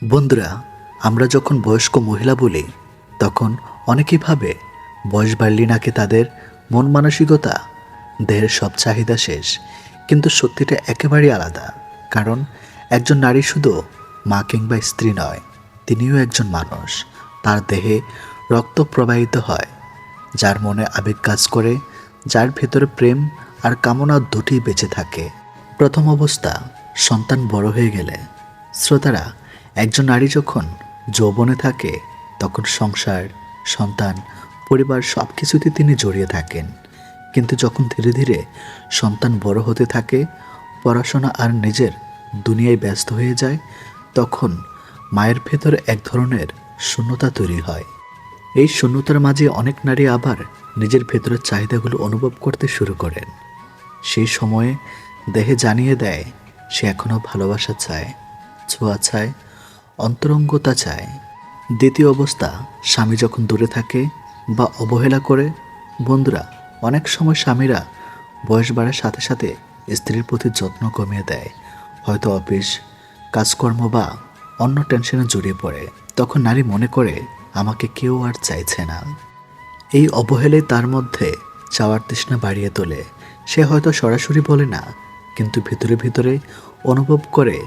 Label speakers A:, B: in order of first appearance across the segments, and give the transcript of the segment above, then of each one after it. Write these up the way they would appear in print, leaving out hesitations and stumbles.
A: বন্ধুরা, আমরা যখন বয়স্ক মহিলা বলি তখন অনেকেই ভাবে বয়স বাড়লি নাকি তাদের মন মানসিকতা, দেহের সব চাহিদা শেষ। কিন্তু সত্যিটা একেবারেই আলাদা। কারণ একজন নারী শুধু মা কিংবা স্ত্রী নয়, তিনিও একজন মানুষ। তার দেহে রক্ত প্রবাহিত হয়, যার মনে আবেগ কাজ করে, যার ভেতরে প্রেম আর কামনা দুটি বেঁচে থাকে। প্রথম অবস্থা, সন্তান বড় হয়ে গেলে। শ্রোতারা, একজন নারী যখন যৌবনে থাকে তখন সংসার, সন্তান, পরিবার সব কিছুতে তিনি জড়িয়ে থাকেন। কিন্তু যখন ধীরে ধীরে সন্তান বড় হতে থাকে, পড়াশোনা আর নিজের দুনিয়ায় ব্যস্ত হয়ে যায়, তখন মায়ের ভেতরে এক ধরনের শূন্যতা তৈরি হয়। এই শূন্যতার মাঝে অনেক নারী আবার নিজের ভেতরের চাহিদাগুলো অনুভব করতে শুরু করেন। সেই সময়ে দেহে জানিয়ে দেয় সে এখনও ভালোবাসা চায়, ছোঁয়া চায়, অন্তরঙ্গতা চায়। দ্বিতীয় অবস্থা, স্বামী যখন দূরে থাকে বা অবহেলা করে। বন্ধুরা, অনেক সময় স্বামীরা বয়স বাড়ার সাথে সাথে স্ত্রীর প্রতি যত্ন কমিয়ে দেয়, হয়তো অফিস, কাজকর্ম বা অন্য টেনশনে জড়িয়ে পড়ে। তখন নারী মনে করে আমাকে কেউ আর চাইছে না। এই অবহেলায় তার মধ্যে চাওয়ার তৃষ্ণা বাড়িয়ে তোলে। সে হয়তো সরাসরি বলে না, কিন্তু ভিতরে ভিতরে অনুভব করে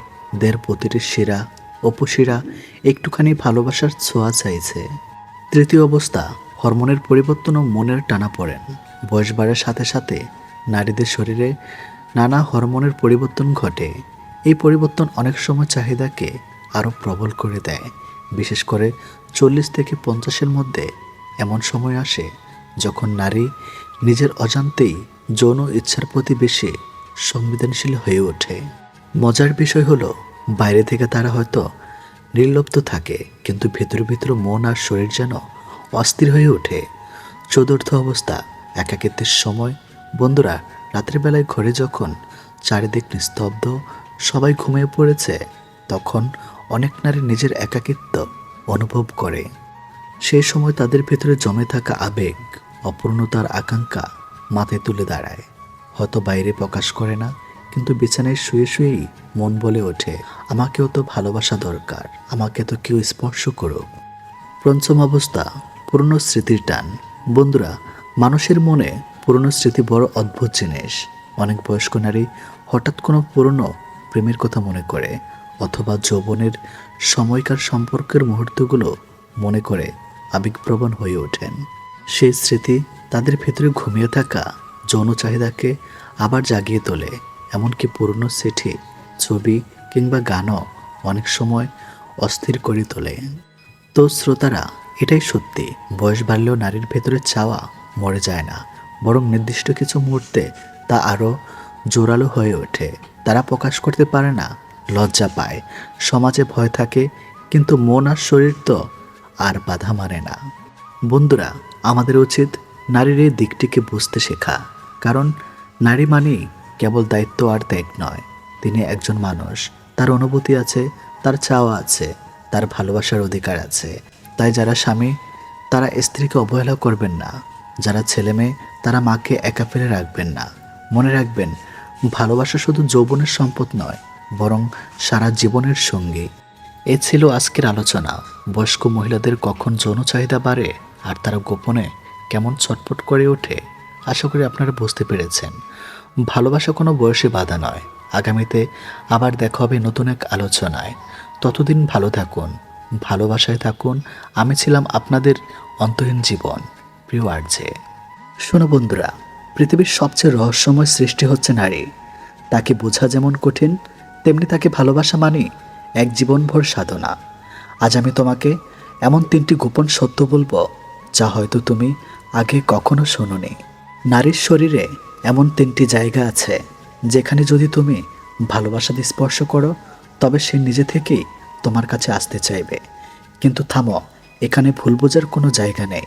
A: দেহের প্রতিটি শিরা, উপশিরা একটুখানি ভালোবাসার ছোঁয়া চাইছে। তৃতীয় অবস্থা, হরমোনের পরিবর্তন ও মনের টানাপোড়েন। বয়স বাড়ার সাথে সাথে নারীদের শরীরে নানা হরমোনের পরিবর্তন ঘটে। এই পরিবর্তন অনেক সময় চাহিদাকে আরও প্রবল করে দেয়। বিশেষ করে 40 থেকে 50-এর মধ্যে এমন সময় আসে যখন নারী নিজের অজান্তেই যৌন ইচ্ছার প্রতি বেশি সংবেদনশীল হয়ে ওঠে। মজার বিষয় হলো, বাইরে থেকে তারা হয়তো নির্লিপ্ত থাকে, কিন্তু ভেতরে ভেতরে মন আর শরীর যেন অস্থির হয়ে ওঠে। চতুর্থ অবস্থা, একাকিত্বের সময়। বন্ধুরা, রাতের বেলায় ঘরে যখন চারিদিক নিস্তব্ধ, সবাই ঘুমিয়ে পড়েছে, তখন অনেক নারী নিজের একাকিত্ব অনুভব করে। সেই সময় তাদের ভেতরে জমে থাকা আবেগ, অপূর্ণতার আকাঙ্ক্ষা মাথায় তুলে দাঁড়ায়। হয়তো বাইরে প্রকাশ করে না, কিন্তু বিছানায় শুয়ে শুয়েই মন বলে ওঠে, আমাকেও তো ভালোবাসা দরকার, আমাকে তো কেউ স্পর্শ করুক। পঞ্চম অবস্থা, পুরনো স্মৃতির টান। বন্ধুরা, মানুষের মনে পুরনো স্মৃতি বড় অদ্ভুত জিনিস। অনেক বয়স্ক নারী হঠাৎ কোনো পুরনো প্রেমের কথা মনে করে, অথবা যৌবনের সময়কার সম্পর্কের মুহূর্তগুলো মনে করে আবেগপ্রবণ হয়ে ওঠেন। সেই স্মৃতি তাদের ভেতরে ঘুমিয়ে থাকা যৌন চাহিদাকে আবার জাগিয়ে তোলে। এমনকি পুরনো চিঠি, ছবি কিংবা গানও অনেক সময় অস্থির করে তোলে। তো শ্রোতারা, এটাই সত্যি, বয়স বাড়লেও নারীর ভেতরে চাওয়া মরে যায় না, বরং নির্দিষ্ট কিছু মুহূর্তে তা আরও জোরালো হয়ে ওঠে। তারা প্রকাশ করতে পারে না, লজ্জা পায়, সমাজে ভয় থাকে, কিন্তু মন আর শরীর তো আর বাধা মানে না। বন্ধুরা, আমাদের উচিত নারীর এই দিকটিকে বুঝতে শেখা। কারণ নারী মানেই কেবল দায়িত্ব আর ত্যাগ নয়, তিনি একজন মানুষ। তার অনুভূতি আছে, তার চাওয়া আছে, তার ভালোবাসার অধিকার আছে। তাই যারা স্বামী, তারা স্ত্রীকে অবহেলা করবেন না। যারা ছেলে মেয়ে, তারা মাকে একা ফেলে রাখবেন না। মনে রাখবেন, ভালোবাসা শুধু যৌবনের সম্পদ নয়, বরং সারা জীবনের সঙ্গী। এ ছিল আজকের আলোচনা। বয়স্ক মহিলাদের কখন যৌন চাহিদা বাড়ে আর তারা গোপনে কেমন ছটফট করে ওঠে। আশা করি আপনারা বুঝতে পেরেছেন। ভালোবাসা কোনো বয়সে বাধা নয়। আগামীতে আবার দেখা হবে নতুন এক আলোচনায়। ততদিন ভালো থাকুন, ভালোবাসায় থাকুন। আমি ছিলাম আপনাদের অন্তহীন জীবন, প্রিয় আরজে। শোনো বন্ধুরা, পৃথিবীর সবচেয়ে রহস্যময় সৃষ্টি হচ্ছে নারী। তাকে বোঝা যেমন কঠিন, তেমনি তাকে ভালোবাসা মানে এক জীবনভর সাধনা। আজ আমি তোমাকে এমন 3টি গোপন সত্য বলবো, যা হয়তো তুমি আগে কখনো শোনোনি। নারীর শরীরে এমন 3টি জায়গা আছে, যেখানে যদি তুমি ভালোবাসা দিয়ে স্পর্শ করো, তবে সে নিজে থেকেই তোমার কাছে আসতে চাইবে। কিন্তু থামো, এখানে ভুল বোঝার কোনো জায়গা নেই।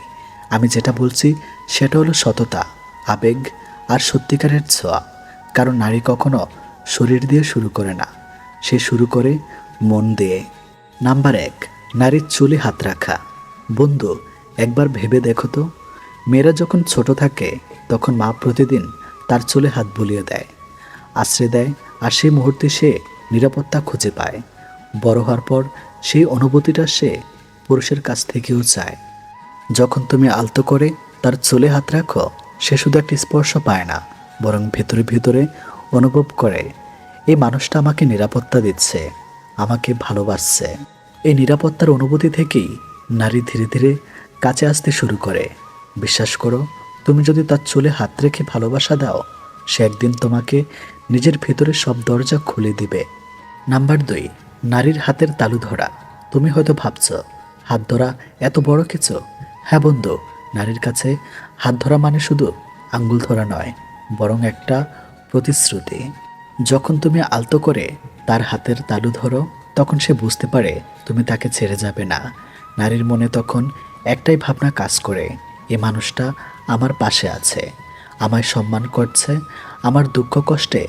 A: আমি যেটা বলছি সেটা হলো সততা, আবেগ আর সত্যিকারের ছোঁয়া। কারণ নারী কখনো শরীর দিয়ে শুরু করে না, সে শুরু করে মন দিয়ে। নাম্বার 1, নারীর চুলে হাত রাখা। বন্ধু, একবার ভেবে দেখো তো, মেয়েরা যখন ছোট থাকে তখন মা প্রতিদিন তার চুলে হাত বুলিয়ে দেয়, আশ্রয় দেয়, আর সেই মুহূর্তে সে নিরাপত্তা খুঁজে পায়। বড় হওয়ার পর সেই অনুভূতিটা সে পুরুষের কাছ থেকেও চায়। যখন তুমি আলতো করে তার চুলে হাত রাখো, সে শুধু একটা স্পর্শ পায় না, বরং ভেতরে ভেতরে অনুভব করে এই মানুষটা আমাকে নিরাপত্তা দিচ্ছে, আমাকে ভালোবাসছে। এই নিরাপত্তার অনুভূতি থেকেই নারী ধীরে ধীরে কাছে আসতে শুরু করে। বিশ্বাস করো, তুমি যদি তার চুলে হাত রেখে ভালোবাসা দাও, সে একদিন তোমাকে নিজের ভেতরে সব দরজা খুলে দিবে। নাম্বার 2, নারীর হাতের তালু ধরা। তুমি হয়তো ভাবছ হাত ধরা এত বড় কিছু। হ্যাঁ বন্ধু, নারীর কাছে হাত ধরা মানে শুধু আঙ্গুল ধরা নয়, বরং একটা প্রতিশ্রুতি। যখন তুমি আলতো করে তার হাতের তালু ধরো, তখন সে বুঝতে পারে তুমি তাকে ছেড়ে যাবে না। নারীর মনে তখন একটাই ভাবনা কাজ করে, এ মানুষটা আমার পাশে আছে, আমায় সম্মান করছে, আমার দুঃখ কষ্টে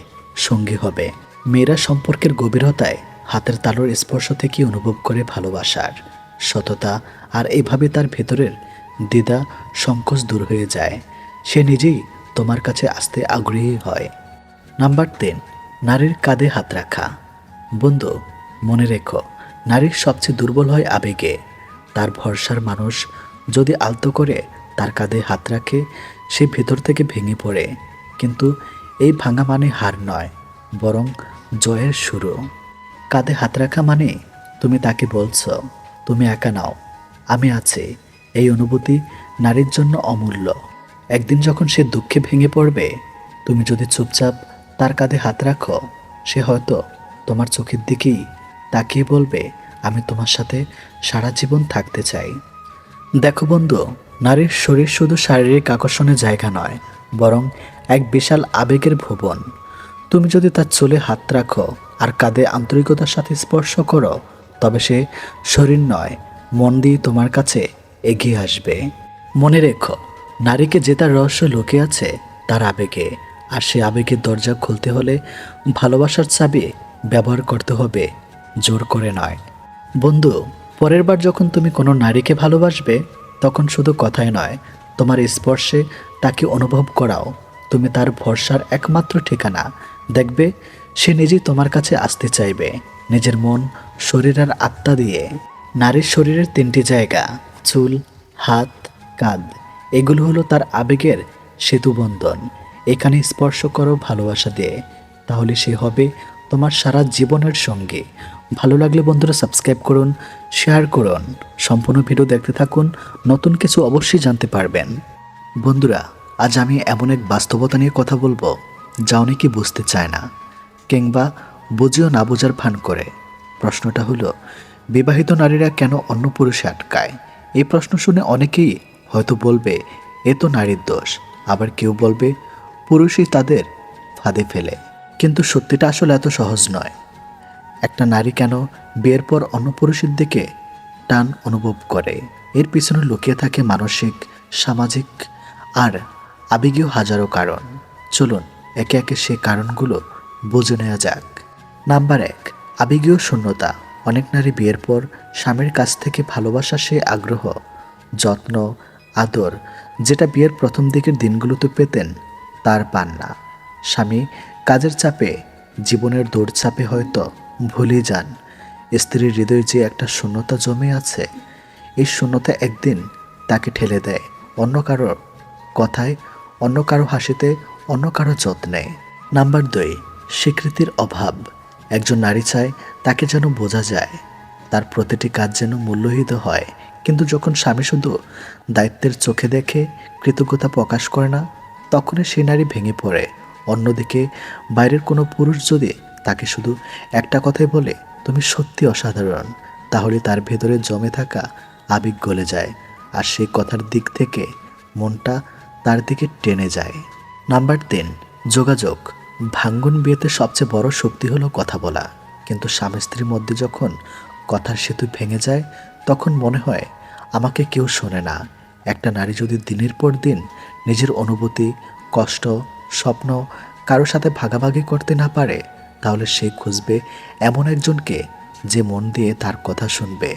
A: সঙ্গী হবে। মেয়েরা সম্পর্কের গভীরতায় হাতের তালুর স্পর্শ থেকে অনুভব করে ভালোবাসার সততা, আর এভাবে তার ভেতরের দ্বিধা সংকোচ দূর হয়ে যায়। সে নিজেই তোমার কাছে আসতে আগ্রহী হয়। নাম্বার 3, নারীর কাঁধে হাত রাখা। বন্ধু, মনে রেখো, নারীর সবচেয়ে দুর্বল হয় আবেগে। তার ভরসার মানুষ যদি আলতো করে তার কাঁধে হাত রাখে, সে ভেতর থেকে ভেঙে পড়ে। কিন্তু এই ভাঙা মানে হার নয়, বরং জয়ের শুরু। কাঁধে হাত রাখা মানে তুমি তাকে বলছো, তুমি একা নাও, আমি আছি। এই অনুভূতি নারীর জন্য অমূল্য। একদিন যখন সে দুঃখে ভেঙে পড়বে, তুমি যদি চুপচাপ তার কাঁধে হাত রাখো, সে হয়তো তোমার চোখের দিকেই তাকিয়ে বলবে, আমি তোমার সাথে সারা জীবন থাকতে চাই। দেখো বন্ধু, নারীর শরীর শুধু শারীরিক আকর্ষণের জায়গা নয়, বরং এক বিশাল আবেগের ভুবন। তুমি যদি তার চুলে হাত রাখো আর কাঁধে আন্তরিকতার সাথে স্পর্শ করো, তবে সে শরীর নয়, মন দিয়ে তোমার কাছে এগিয়ে আসবে। মনে রেখো, নারীকে জেতার রহস্য লুকিয়ে আছে তার আবেগে, আর সে আবেগের দরজা খুলতে হলে ভালোবাসার চাবি ব্যবহার করতে হবে, জোর করে নয়। বন্ধু, পরের বার যখন তুমি কোনো নারীকে ভালোবাসবে, তখন শুধু কথায় নয়, তোমার স্পর্শে তাকে অনুভব করাও। তুমি তার ভরসার একমাত্র ঠিকানা। দেখবে সে নিজেই তোমার কাছে আসতে চাইবে, নিজের মন, শরীর আর আত্মা দিয়ে। নারীর শরীরের 3টি জায়গা, চুল, হাত, কাঁধ, এগুলো হলো তার আবেগের সেতুবন্ধন। এখানে স্পর্শ করো ভালোবাসা দিয়ে, তাহলে সে হবে তোমার সারা জীবনের সঙ্গী। ভালো লাগলে বন্ধুরা সাবস্ক্রাইব করুন, শেয়ার করুন, সম্পূর্ণ ভিডিও দেখতে থাকুন, নতুন কিছু অবশ্যই জানতে পারবেন। বন্ধুরা, আজ আমি এমন এক বাস্তবতা নিয়ে কথা বলবো যা অনেকে বুঝতে চায় না, কিংবা বুঝেও না বোঝার ভান করে। প্রশ্নটা হলো, বিবাহিত নারীরা কেন অন্য পুরুষে আটকায়? এই প্রশ্ন শুনে অনেকেই হয়তো বলবে এ তো নারীর দোষ, আবার কেউ বলবে পুরুষই তাদের ফাঁদে ফেলে। কিন্তু সত্যিটা আসলে এত সহজ নয়। একটা নারী কেন বিয়ের পর অন্য পুরুষের দিকে টান অনুভব করে, এর পিছনে লুকিয়ে থাকে মানসিক, সামাজিক আর আবেগীয় হাজারো কারণ। চলুন একে একে সে কারণগুলো বুঝে নেওয়া যাক। নাম্বার 1, আবেগীয় শূন্যতা। অনেক নারী বিয়ের পর স্বামীর কাছ থেকে ভালোবাসা, সে আগ্রহ, যত্ন, আদর, যেটা বিয়ের প্রথম দিকের দিনগুলোতে পেতেন, তার পান না। স্বামী কাজের চাপে, জীবনের দৌড়চাপে হয়তো ভুলে যান স্ত্রীর হৃদয়ে যে একটা শূন্যতা জমে আছে। এই শূন্যতা একদিন তাকে ঠেলে দেয় অন্য কারো কথায়, অন্য কারো হাসিতে, অন্য কারো যত্নে। নাম্বার 2, স্বীকৃতির অভাব। একজন নারী চায় তাকে যেন বোঝা যায়, তার প্রতিটি কাজ যেন মূল্যহিত হয়। কিন্তু যখন স্বামী শুধু দায়িত্বের চোখে দেখে, কৃতজ্ঞতা প্রকাশ করে না, তখনই সেই নারী ভেঙে পড়ে। অন্যদিকে বাইরের কোনো পুরুষ যদি তাকে শুধু একটা কথাই বলে, তুমি সত্যি অসাধারণ, তাহলে তার ভেতরে জমে থাকা আবেগ গলে যায়, আর সেই কথার দিক থেকে মনটা তার দিকে টেনে যায়। নাম্বার 3, যোগাযোগ। ভাঙ্গন বিয়েতে সবচেয়ে বড় শক্তি হলো কথা বলা। কিন্তু স্বামী স্ত্রীর মধ্যে যখন কথার সেতু ভেঙে যায়, তখন মনে হয় আমাকে কেউ শোনে না। একটা নারী যদি দিনের পর দিন নিজের অনুভূতি, কষ্ট, স্বপ্ন কারো সাথে ভাগাভাগি করতে না পারে, তাহলে সে খুঁজবে এমন একজনকে যে মন দিয়ে তার কথা শুনবে।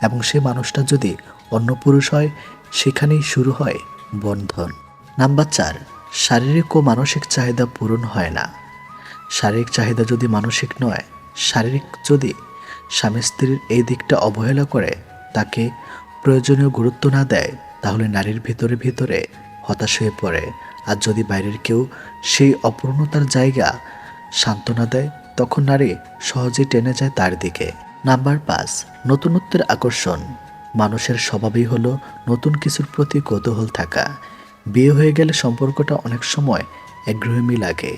A: এবং সে মানুষটা যদি অন্য পুরুষ হয়, সেখানেই শুরু হয় বন্ধন। নাম্বার 4, শারীরিক ও মানসিক চাহিদা পূরণ হয় না। শারীরিক চাহিদা যদি মানসিক নয়, শারীরিক যদি স্বামী স্ত্রীর এই দিকটা অবহেলা করে তাকে প্রয়োজনীয় গুরুত্ব না দেয়, তাহলে নারীর ভিতরে ভিতরে হতাশ হয়ে পড়ে। আর যদি বাইরের কেউ সেই অপূর্ণতার জায়গা সান্ত্বনা দেয়, তখন নারী সহজেই টেনে যায় তার দিকে। নাম্বার 5, নতুনত্বের আকর্ষণ। মানুষের স্বভাবই হলো নতুন কিছুর প্রতি কৌতূহল থাকা। বিয়ে হয়ে গেলে সম্পর্কটা অনেক সময় একঘেয়েমি লাগে,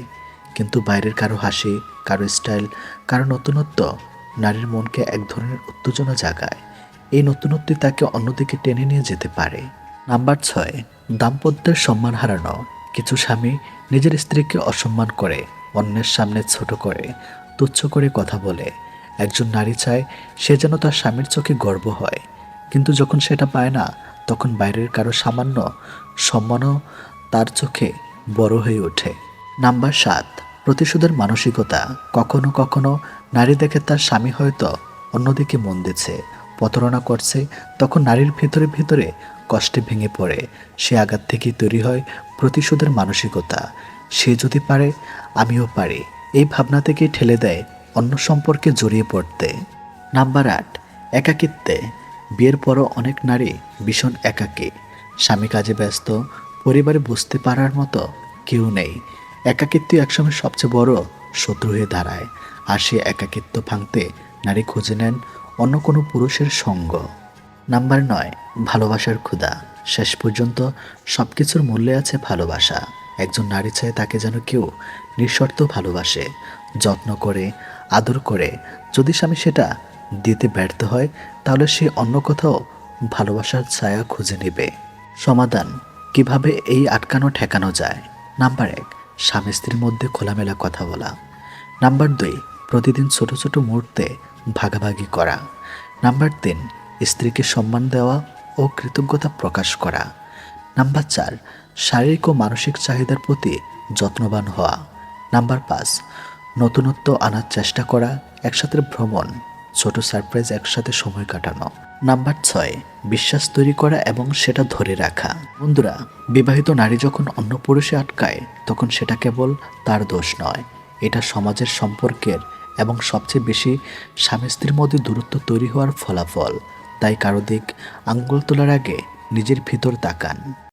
A: কিন্তু বাইরের কারো হাসি, কারো স্টাইল, কারো নতুনত্ব নারীর মনকে এক ধরনের উত্তেজনা জাগায়। এই নতুনত্বই তাকে অন্যদিকে টেনে নিয়ে যেতে পারে। নাম্বার 6, দাম্পত্যের সম্মান হারানো। কিছু স্বামী নিজের স্ত্রীকে অসম্মান করে, অন্যের সামনে ছোট করে, তুচ্ছ করে কথা বলে। একজন নারী চায় সে যেন তার স্বামীর চোখে গর্ব হয়, কিন্তু যখন সেটা পায় না, তখন বাইরের কারো সামান্য সম্মানও তার চোখে বড় হয়ে ওঠে। নাম্বার 7, প্রতিশোধের মানসিকতা। কখনো কখনো নারী দেখে তার স্বামী হয়তো অন্যদিকে মন দিচ্ছে, প্রতারণা করছে, তখন নারীর ভিতরে ভিতরে কষ্টে ভেঙে পড়ে। সে আঘাত থেকেই তৈরি হয় প্রতিশোধের মানসিকতা। সে যদি পারে, আমিও পারি, এই ভাবনা থেকেই ঠেলে দেয় অন্য সম্পর্কে জড়িয়ে পড়তে। নাম্বার 8, একাকিত্বে। বিয়ের পরও অনেক নারী ভীষণ একাকী। স্বামী কাজে ব্যস্ত, পরিবারে বুঝতে পারার মতো কেউ নেই। একাকিত্ব একসময় সবচেয়ে বড় শত্রু হয়ে দাঁড়ায়। আর সে একাকিত্ব ভাঙতে নারী খুঁজে নেন অন্য কোনো পুরুষের সঙ্গ। নাম্বার 9, ভালোবাসার ক্ষুধা। শেষ পর্যন্ত সব কিছুর মূল্যে আছে ভালোবাসা। একজন নারী চায় তাকে যেন কেউ নিঃশর্ত ভালোবাসে, যত্ন করে, আদর করে। যদি স্বামী সেটা দিতে ব্যর্থ হয়, তাহলে সে অন্য কোথাও ভালোবাসার ছায়া খুঁজে নেবে। সমাধান: কিভাবে এই আটকানো ঠেকানো যায়? নাম্বার 1, স্বামী স্ত্রীর মধ্যে খোলামেলা কথা বলা। নাম্বার 2, প্রতিদিন ছোট ছোট মুহূর্তে ভাগাভাগি করা। নাম্বার 3, স্ত্রীকে সম্মান দেওয়া ও কৃতজ্ঞতা প্রকাশ করা। নাম্বার 4, শারীরিক ও মানসিক চাহিদার প্রতি যত্নবান হওয়া। নাম্বার 5, নতুনত্ব আনার চেষ্টা করা, একসাথে ভ্রমণ, ছোট সারপ্রাইজ, একসাথে সময় কাটানো। নাম্বার 6, বিশ্বাস তৈরি করা এবং সেটা ধরে রাখা। বন্ধুরা, বিবাহিত নারী যখন অন্য পুরুষে আটকায়, তখন সেটা কেবল তার দোষ নয়, এটা সমাজের সম্পর্কের এবং সবচেয়ে বেশি স্বামী স্ত্রীর মধ্যে দূরত্ব তৈরি হওয়ার ফলাফল। তাই কারো দিক আঙ্গুল তোলার আগে নিজের ভিতর তাকান।